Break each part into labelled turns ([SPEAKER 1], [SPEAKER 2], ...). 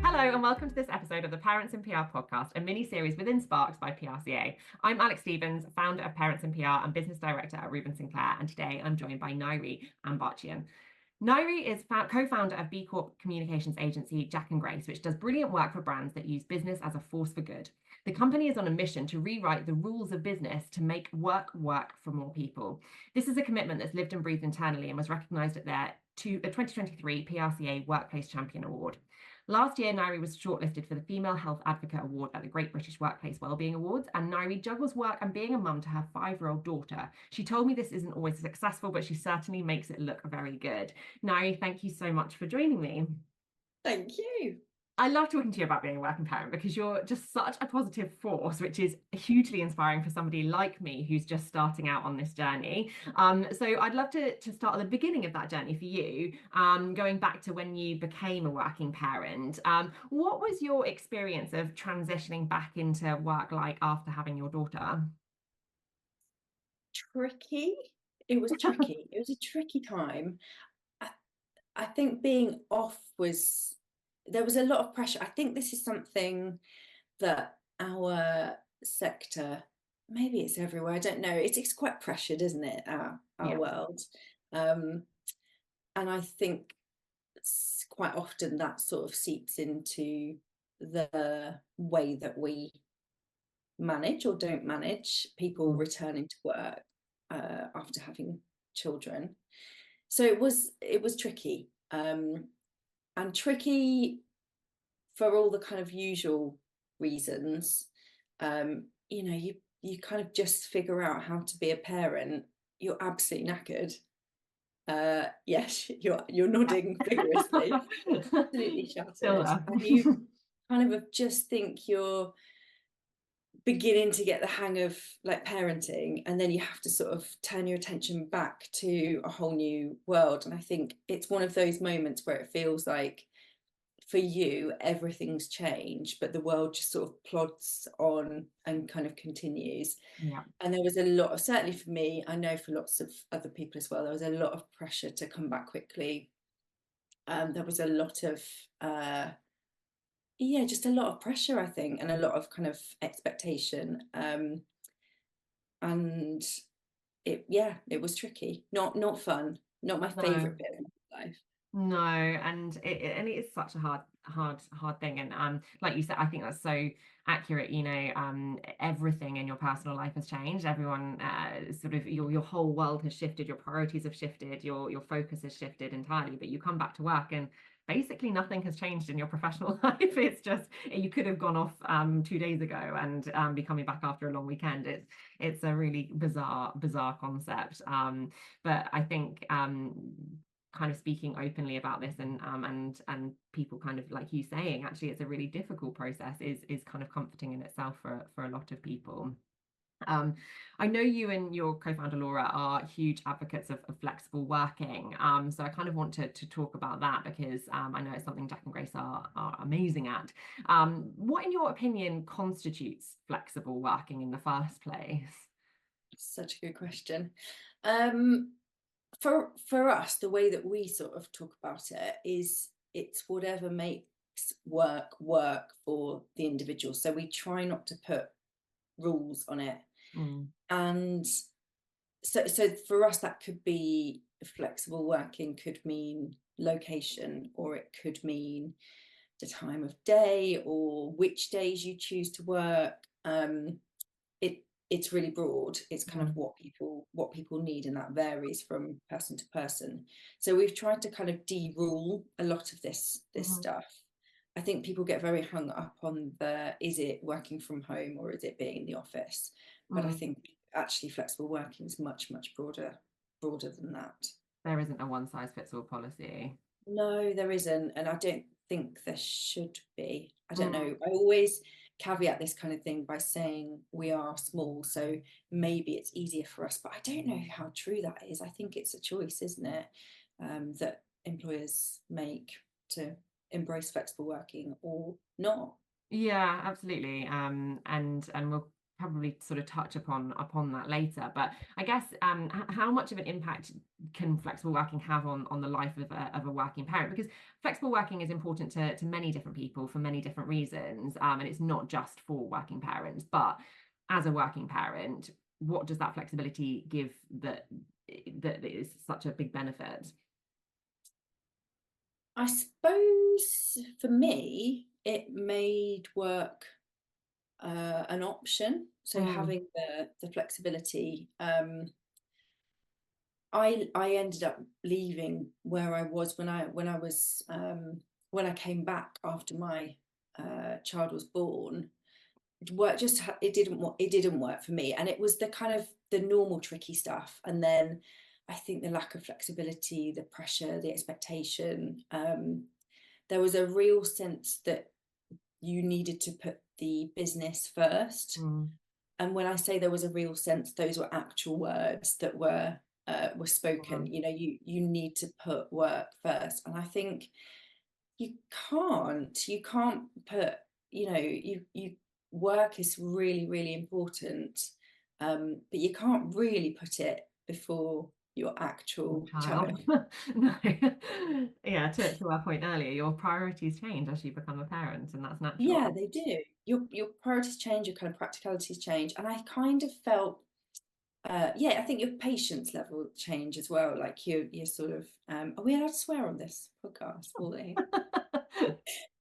[SPEAKER 1] Hello and welcome to this episode of the Parents in PR podcast, a mini-series within Sparks by PRCA. I'm Alex Stevens, founder of Parents in PR and business director at Reuben Sinclair, and today I'm joined by Nyree Ambarchian. Nyree is co-founder of B Corp communications agency Jack and Grace, which does brilliant work for brands that use business as a force for good. The company is on a mission to rewrite the rules of business to make work for more people. This is a commitment that's lived and breathed internally and was recognised at their 2023 PRCA Workplace Champion Award. Last year, Nyree was shortlisted for the Female Health Advocate Award at the Great British Workplace Wellbeing Awards, and Nyree juggles work and being a mum to her 5-year-old daughter. She told me this isn't always successful, but she certainly makes it look very good. Nyree, thank you so much for joining me.
[SPEAKER 2] Thank you.
[SPEAKER 1] I love talking to you about being a working parent because you're just such a positive force, which is hugely inspiring for somebody like me who's just starting out on this journey. So I'd love to start at the beginning of that journey for you, going back to when you became a working parent. What was your experience of transitioning back into work like after having your daughter?
[SPEAKER 2] Tricky. It was tricky. It was a tricky time. I think being off there was a lot of pressure. I think this is something that our sector, maybe it's everywhere, I don't know, it's quite pressured, isn't it, our world. And I think quite often that sort of seeps into the way that we manage or don't manage people returning to work after having children. So it was tricky, and tricky for all the kind of usual reasons. You kind of just figure out how to be a parent. You're absolutely knackered. Yes, you're nodding vigorously. Absolutely shattered. And you kind of just think you're beginning to get the hang of like parenting, and then you have to sort of turn your attention back to a whole new world. And I think it's one of those moments where it feels like for you everything's changed, but the world just sort of plods on and kind of continues. And there was a lot of, certainly for me, I know for lots of other people as well, there was a lot of pressure to come back quickly. There was a lot of just a lot of pressure, I think, and a lot of kind of expectation. And it was tricky, not fun, not my favorite bit of my life.
[SPEAKER 1] No, and it is such a hard thing, and like you said, I think that's so accurate. Everything in your personal life has changed. Everyone, sort of your whole world has shifted. Your priorities have shifted. Your focus has shifted entirely. But you come back to work and basically nothing has changed in your professional life. It's just you could have gone off 2 days ago and be coming back after a long weekend. It's a really bizarre concept. But I think kind of speaking openly about this and people kind of like you saying actually it's a really difficult process is kind of comforting in itself for a lot of people. I know you and your co-founder Laura are huge advocates of flexible working, so I kind of want to talk about that because I know it's something Jack and Grace are amazing at. What in your opinion constitutes flexible working in the first place?
[SPEAKER 2] Such a good question. For us, the way that we sort of talk about it is it's whatever makes work for the individual. So we try not to put rules on it. And so for us, that could be flexible working, could mean location, or it could mean the time of day or which days you choose to work. It's really broad. It's kind of what people need, and that varies from person to person. So we've tried to kind of de-rule a lot of this stuff. I think people get very hung up on is it working from home or is it being in the office? But I think actually flexible working is much broader than that.
[SPEAKER 1] There isn't a one size fits all policy.
[SPEAKER 2] No, there isn't, and I don't think there should be. I don't know. I always caveat this kind of thing by saying we are small, so maybe it's easier for us, but I don't know how true that is. I think it's a choice, isn't it, that employers make to embrace flexible working or not.
[SPEAKER 1] Yeah, absolutely. And we'll probably sort of touch upon that later. But I guess how much of an impact can flexible working have on the life of a working parent? Because flexible working is important to many different people for many different reasons, and it's not just for working parents. But as a working parent, what does that flexibility give that is such a big benefit?
[SPEAKER 2] I suppose for me, it made work an option. So having the flexibility, I ended up leaving where I was when I came back after my child was born. Work just it didn't work for me, and it was the kind of the normal tricky stuff, and then I think the lack of flexibility, the pressure, the expectation, there was a real sense that you needed to put the business first. And when I say there was a real sense, those were actual words that were spoken. You know, you need to put work first, and I think you can't put, you know, you work is really, really important, but you can't really put it before your actual child.
[SPEAKER 1] No. Yeah, to our point earlier, your priorities change as you become a parent, and that's natural.
[SPEAKER 2] Yeah, they do. Your priorities change, your kind of practicalities change, and I kind of felt I think your patience level change as well. Like you're sort of are we allowed to swear on this podcast, Pauline?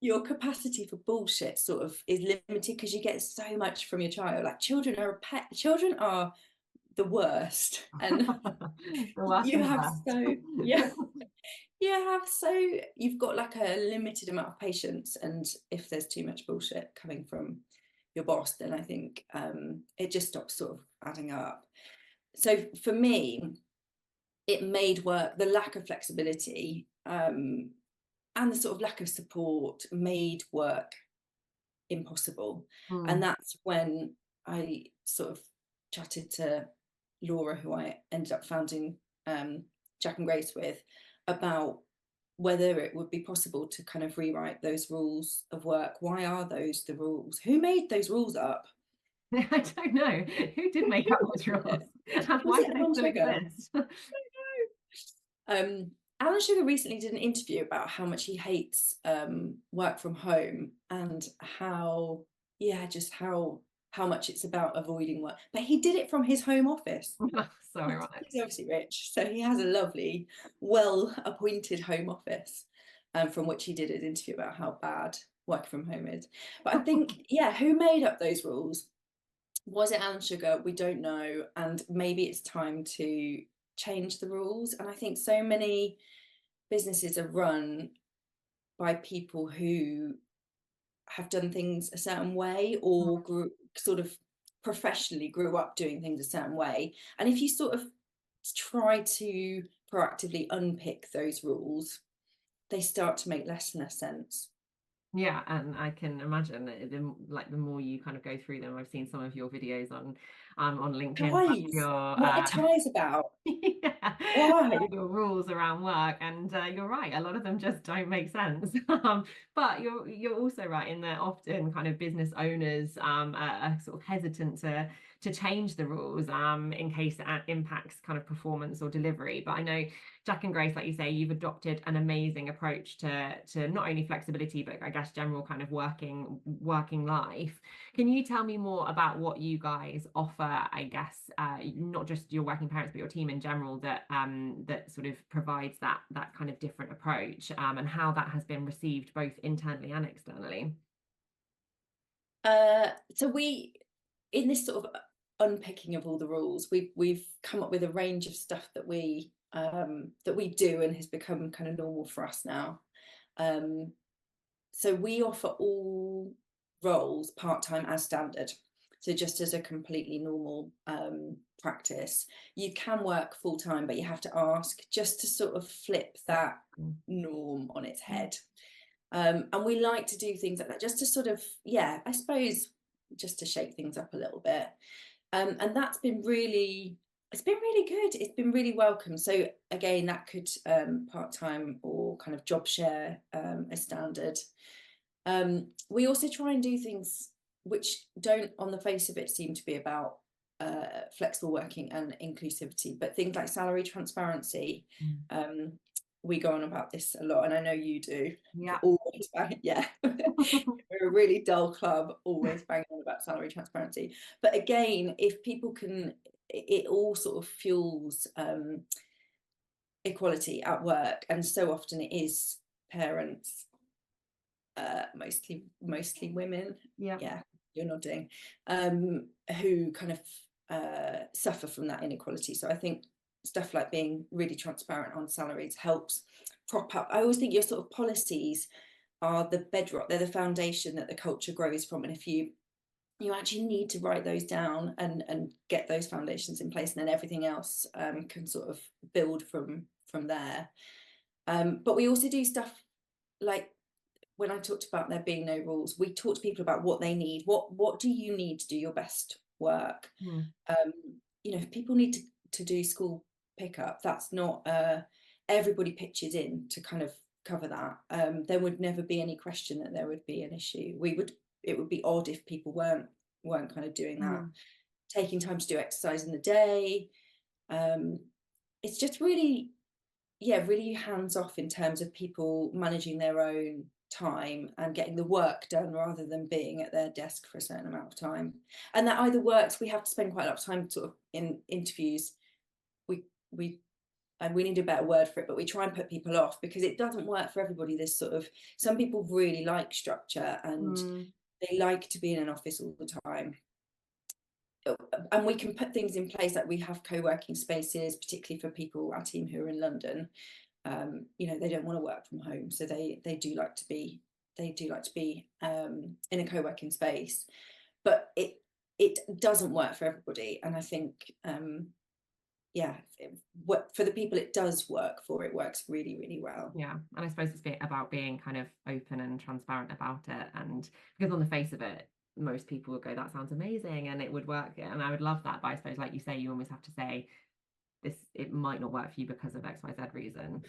[SPEAKER 2] Your capacity for bullshit sort of is limited because you get so much from your child. Like children are the worst, and
[SPEAKER 1] The worst
[SPEAKER 2] you
[SPEAKER 1] and the
[SPEAKER 2] have
[SPEAKER 1] best.
[SPEAKER 2] so you've got like a limited amount of patience, and if there's too much bullshit coming from your boss, then I think it just stops sort of adding up. So for me, it made work, the lack of flexibility and the sort of lack of support made work impossible. And that's when I sort of chatted to Laura, who I ended up founding Jack and Grace with, about whether it would be possible to kind of rewrite those rules of work. Why are those the rules? Who made those rules up?
[SPEAKER 1] I don't know. Who did make up those rules? And
[SPEAKER 2] Was
[SPEAKER 1] why
[SPEAKER 2] it
[SPEAKER 1] do they
[SPEAKER 2] Alan
[SPEAKER 1] still
[SPEAKER 2] Sugar?
[SPEAKER 1] exist?
[SPEAKER 2] Alan Sugar recently did an interview about how much he hates work from home, and how much it's about avoiding work. But he did it from his home office.
[SPEAKER 1] So ironic.
[SPEAKER 2] He's obviously rich, so he has a lovely, well-appointed home office, from which he did his interview about how bad work from home is. But I think, who made up those rules? Was it Alan Sugar? We don't know, and maybe it's time to change the rules. And I think so many businesses are run by people who have done things a certain way, or sort of professionally grew up doing things a certain way. And if you sort of try to proactively unpick those rules, they start to make less and less sense.
[SPEAKER 1] Yeah, and I can imagine that the more you kind of go through them, I've seen some of your videos on LinkedIn,
[SPEAKER 2] Guys,
[SPEAKER 1] your
[SPEAKER 2] what are ties about?
[SPEAKER 1] yeah,
[SPEAKER 2] Why?
[SPEAKER 1] your rules around work, and you're right, a lot of them just don't make sense. But you're also right in that often kind of business owners are sort of hesitant to change the rules in case it impacts kind of performance or delivery. But I know Jack and Grace, like you say, you've adopted an amazing approach to not only flexibility, but I guess general kind of working life. Can you tell me more about what you guys offer, I guess, not just your working parents, but your team in general, that sort of provides that kind of different approach, and how that has been received both internally and externally?
[SPEAKER 2] So in this sort of unpicking of all the rules, we've come up with a range of stuff that we do, and has become kind of normal for us now. So we offer all roles part-time as standard. So just as a completely normal practice, you can work full-time, but you have to ask, just to sort of flip that norm on its head. And we like to do things like that, just to sort of, I suppose, just to shake things up a little bit. And that's been really, it's been really good. It's been really welcome. So again, that could part-time or kind of job share as standard. We also try and do things which don't on the face of it seem to be about flexible working and inclusivity, but things like salary transparency. We go on about this a lot, and I know you do.
[SPEAKER 1] Yeah.
[SPEAKER 2] Always yeah. We're a really dull club, always banging on about salary transparency. But again, if people can, it all sort of fuels equality at work, and so often it is parents, mostly women. Yeah, you're nodding, who kind of suffer from that inequality. So I think stuff like being really transparent on salaries helps prop up. I always think your sort of policies are the bedrock, they're the foundation that the culture grows from, and if you actually need to write those down and get those foundations in place, and then everything else can sort of build from there. But we also do stuff like, when I talked about there being no rules, we talk to people about what they need. What do you need to do your best work? You know, if people need to do school pickup, that's not everybody pitches in to kind of cover that. There would never be any question that there would be an issue. It would be odd if people weren't kind of doing that. Taking time to do exercise in the day. It's just really hands off in terms of people managing their own time and getting the work done rather than being at their desk for a certain amount of time. And that either works, we have to spend quite a lot of time sort of in interviews, and we need a better word for it, but we try and put people off because it doesn't work for everybody. This sort of, some people really like structure and they like to be in an office all the time. And we can put things in place, like we have co-working spaces, particularly for people, our team who are in London. You know, they don't want to work from home, so they do like to be in a co-working space, but it doesn't work for everybody. And I think for the people it does work for, it works really, really well.
[SPEAKER 1] Yeah, and I suppose it's about being kind of open and transparent about it, and because on the face of it, most people would go, that sounds amazing and it would work and I would love that, but I suppose, like you say, you always have to say this, it might not work for you because of XYZ reason.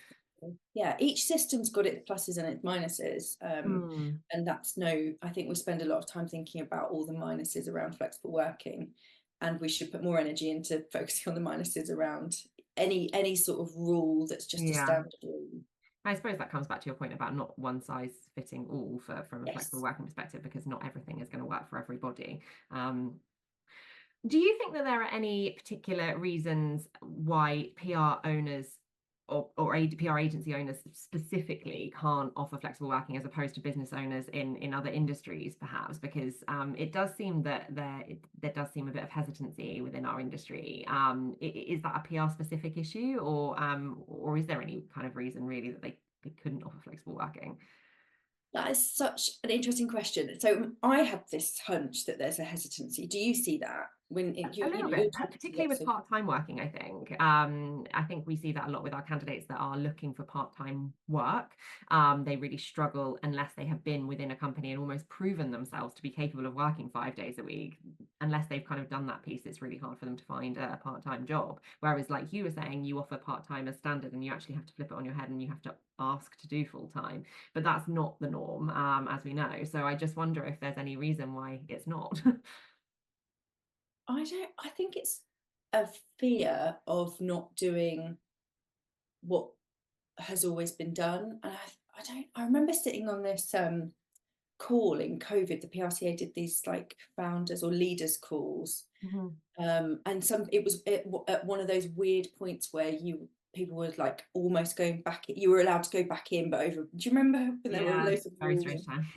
[SPEAKER 2] Yeah, each system's got its pluses and its minuses, and I think we spend a lot of time thinking about all the minuses around flexible working, and we should put more energy into focusing on the minuses around any sort of rule that's just a standard rule.
[SPEAKER 1] I suppose that comes back to your point about not one size fitting all from a flexible working perspective, because not everything is going to work for everybody. Do you think that there are any particular reasons why PR owners or PR agency owners specifically can't offer flexible working as opposed to business owners in other industries, perhaps? Because it does seem that there does seem a bit of hesitancy within our industry. Is that a PR specific issue, or is there any kind of reason really that they couldn't offer flexible working?
[SPEAKER 2] That is such an interesting question. So I have this hunch that there's a hesitancy. Do you see that? When
[SPEAKER 1] a little bit, particularly with part-time working, I think. I think we see that a lot with our candidates that are looking for part-time work. They really struggle unless they have been within a company and almost proven themselves to be capable of working 5 days a week. Unless they've kind of done that piece, it's really hard for them to find a part-time job. Whereas, like you were saying, you offer part-time as standard and you actually have to flip it on your head and you have to ask to do full-time. But that's not the norm, as we know. So I just wonder if there's any reason why it's not.
[SPEAKER 2] I think it's a fear of not doing what has always been done. And I remember sitting on this call in COVID. The PRCA did these like founders or leaders calls. And it was at one of those weird points where people were like almost going back, you were allowed to go back in, but over, do you remember when there were loads of
[SPEAKER 1] very strange time?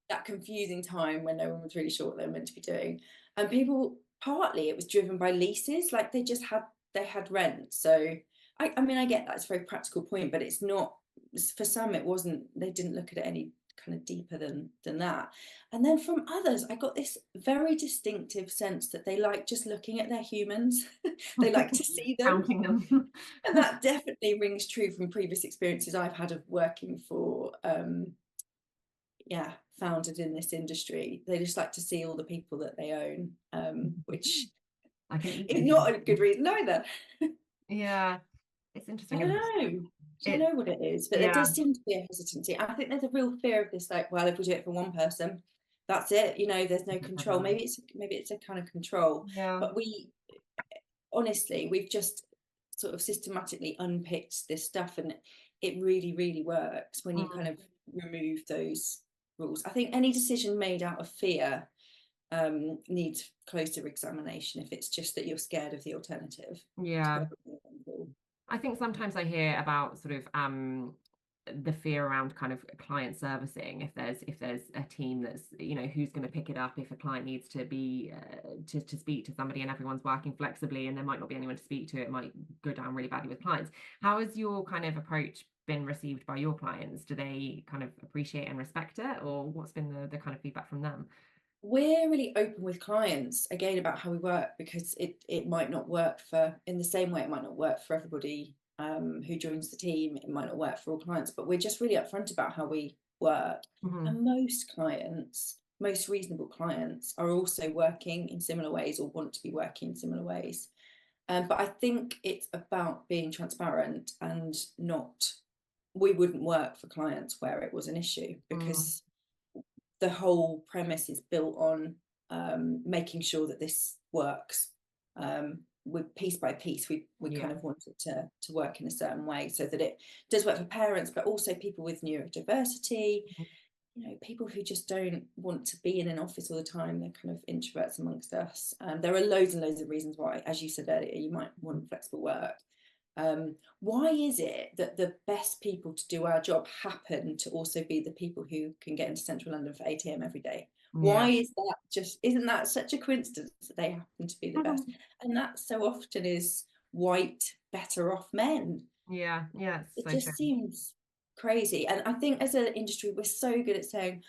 [SPEAKER 2] That confusing time when no one was really sure what they were meant to be doing, and people, partly it was driven by leases, like they had rent. So I mean, I get that, it's a very practical point, but it's not, for some it wasn't, they didn't look at it any kind of deeper than that. And then from others I got this very distinctive sense that they like just looking at their humans. They like to see them,
[SPEAKER 1] counting them.
[SPEAKER 2] And that definitely rings true from previous experiences I've had of working for founded in this industry. They just like to see all the people that they own, which is not a good reason either.
[SPEAKER 1] Yeah, it's interesting.
[SPEAKER 2] I don't know what it is, but there does seem to be a hesitancy. I think there's a real fear of this, like, well, if we do it for one person, that's it, you know, there's no control. Maybe it's a kind of control,
[SPEAKER 1] Yeah.
[SPEAKER 2] but honestly, we've just sort of systematically unpicked this stuff, and it really, really works when you kind of remove those rules. I think any decision made out of fear needs closer examination if it's just that you're scared of the alternative.
[SPEAKER 1] Yeah. I think sometimes I hear about sort of the fear around kind of client servicing, if there's a team that's, you know, who's going to pick it up if a client needs to be to speak to somebody and everyone's working flexibly and there might not be anyone to speak to, it might go down really badly with clients. How has your kind of approach been received by your clients? Do they kind of appreciate and respect it, or what's been the kind of feedback from them?
[SPEAKER 2] We're really open with clients again about how we work, because it might not work in the same way it might not work for everybody who joins the team. It might not work for all clients, but we're just really upfront about how we work. And most clients, most reasonable clients, are also working in similar ways or want to be working in similar ways. But I think it's about being transparent and not, we wouldn't work for clients where it was an issue, because the whole premise is built on making sure that this works. With piece by piece, we kind of want it to work in a certain way so that it does work for parents, but also people with neurodiversity, you know, people who just don't want to be in an office all the time. They're kind of introverts amongst us. There are loads and loads of reasons why, as you said earlier, you might want flexible work. Why is it that the best people to do our job happen to also be the people who can get into central London for 8 a.m. every day? Why is that? Just isn't that such a coincidence that they happen to be the best? And that so often is white, better off men. It just seems crazy. And I think as an industry, we're so good at saying,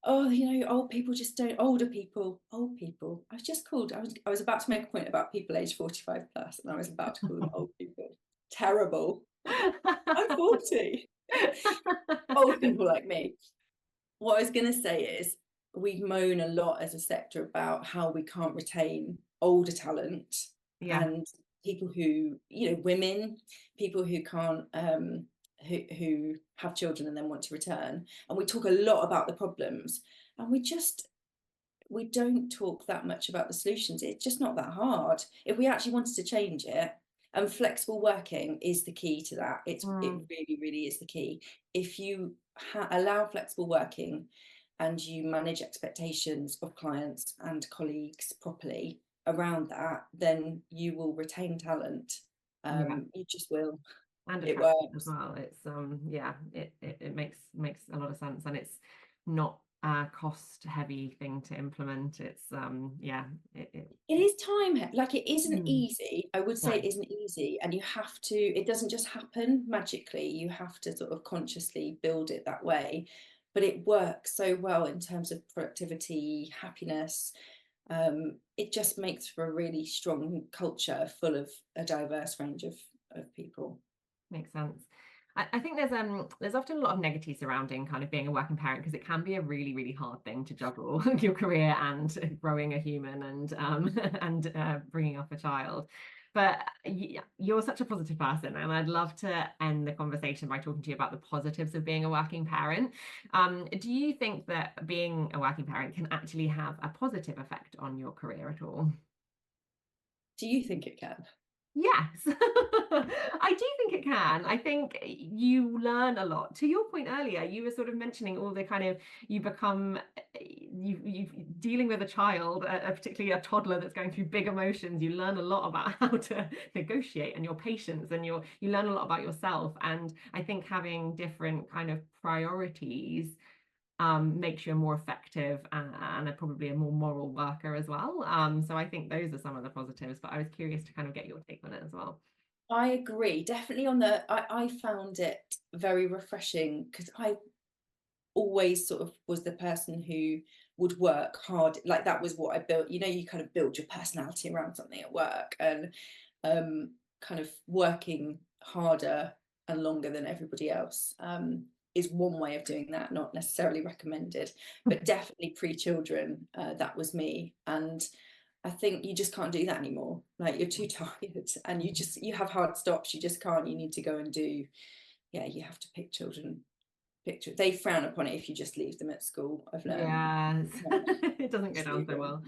[SPEAKER 2] oh, you know, old people just don't, old people. I was about to make a point about people aged 45 plus, and I was about to call them old people. Terrible. I'm 40. Old people like me. What I was going to say is, we moan a lot as a sector about how we can't retain older talent and people who, you know, women, people who can't who have children and then want to return. And we talk a lot about the problems, and we don't talk that much about the solutions. It's just not that hard. If we actually wanted to change it, and flexible working is the key to that. It really, really is the key. If you allow flexible working and you manage expectations of clients and colleagues properly around that, then you will retain talent. You just will.
[SPEAKER 1] And
[SPEAKER 2] it works
[SPEAKER 1] as well. It's it makes a lot of sense, and it's not a cost heavy thing to implement. It's it
[SPEAKER 2] is time, like, it isn't easy. I would say it isn't easy, and you have to, it doesn't just happen magically. You have to sort of consciously build it that way, but it works so well in terms of productivity, happiness. It just makes for a really strong culture full of a diverse range of people.
[SPEAKER 1] Makes sense. I think there's often a lot of negativity surrounding kind of being a working parent, because it can be a really, really hard thing to juggle your career and growing a human and bringing up a child. But you're such a positive person, and I'd love to end the conversation by talking to you about the positives of being a working parent. Do you think that being a working parent can actually have a positive effect on your career at all?
[SPEAKER 2] Do you think it can?
[SPEAKER 1] Yes, I do think it can. I think you learn a lot. To your point earlier, you were sort of mentioning all the kind of, you become, you dealing with a child, particularly a toddler that's going through big emotions. You learn a lot about how to negotiate and your patience, and you learn a lot about yourself. And I think having different kind of priorities makes you a more effective and probably a more moral worker as well. So I think those are some of the positives, but I was curious to kind of get your take on it as well.
[SPEAKER 2] I agree, definitely I found it very refreshing, because I always sort of was the person who would work hard. Like, that was what I built, you know, you kind of build your personality around something at work, and kind of working harder and longer than everybody else is one way of doing that, not necessarily recommended, but definitely pre-children, that was me. And I think you just can't do that anymore. Like, you're too tired, and you have hard stops. You just can't. You need to go and do, you have to pick children picture. They frown upon it if you just leave them at school. I've learned.
[SPEAKER 1] Yes. It doesn't go down so well.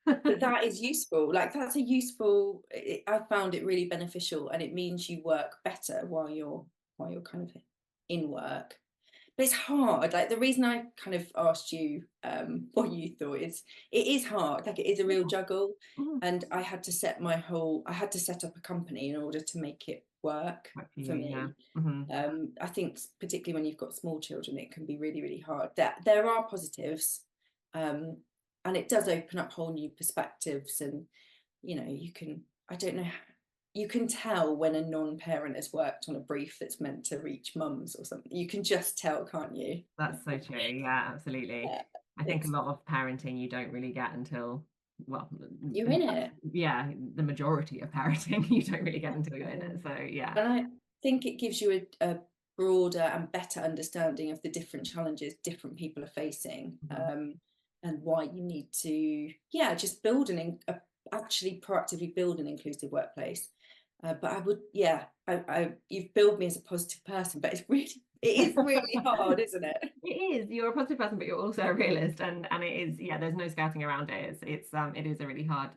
[SPEAKER 2] But that is useful. Like, that's a useful, I found it really beneficial, and it means you work better while you're kind of in work. But it's hard. Like, the reason I kind of asked you what you thought is, it is hard. Like, it is a real juggle. And I had to set up a company in order to make it work for me.
[SPEAKER 1] Yeah.
[SPEAKER 2] I think particularly when you've got small children, it can be really, really hard. There are positives, and it does open up whole new perspectives. And you can tell when a non-parent has worked on a brief that's meant to reach mums or something. You can just tell, can't you?
[SPEAKER 1] That's so true. Yeah, absolutely. I think a lot of parenting you don't really get until, well,
[SPEAKER 2] you're in it.
[SPEAKER 1] Yeah, the majority of parenting you don't really get until you're in it. So yeah.
[SPEAKER 2] And I think it gives you a broader and better understanding of the different challenges different people are facing, and why you need to just build actually proactively build an inclusive workplace. But I would, you've built me as a positive person, but it is really hard, isn't it?
[SPEAKER 1] It is. You're a positive person, but you're also a realist, and it is. Yeah, there's no skirting around it. It is a really hard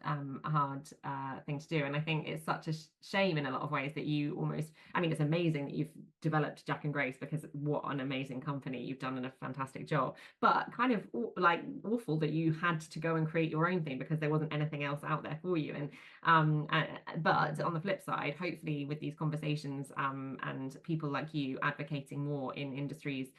[SPEAKER 1] thing to do, and I think it's such a shame in a lot of ways that you almost. I mean, it's amazing that you've developed Jack and Grace, because what an amazing company. You've done a fantastic job, but kind of like awful that you had to go and create your own thing because there wasn't anything else out there for you. And but on the flip side, hopefully with these conversations and people like you advocating more in industries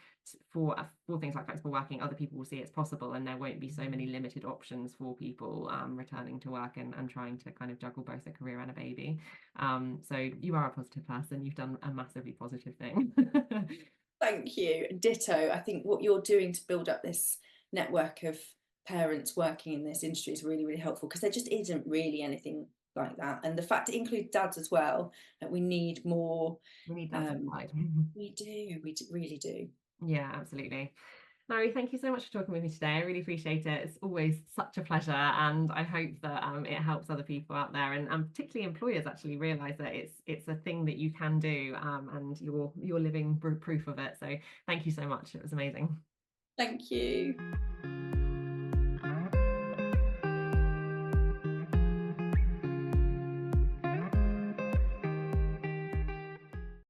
[SPEAKER 1] for things like flexible working, other people will see it's possible, and there won't be so many limited options for people returning to work and trying to kind of juggle both a career and a baby. So you are a positive person. You've done a massively positive thing.
[SPEAKER 2] Thank you. Ditto. I think what you're doing to build up this network of parents working in this industry is really, really helpful, because there just isn't really anything like that. And the fact it includes dads as well, that we need more.
[SPEAKER 1] We need dads on side.
[SPEAKER 2] We really do.
[SPEAKER 1] Yeah, absolutely. Nyree, thank you so much for talking with me today. I really appreciate it. It's always such a pleasure, and I hope that it helps other people out there, and particularly employers actually realise that it's a thing that you can do, and you're living proof of it. So thank you so much. It was amazing.
[SPEAKER 2] Thank you.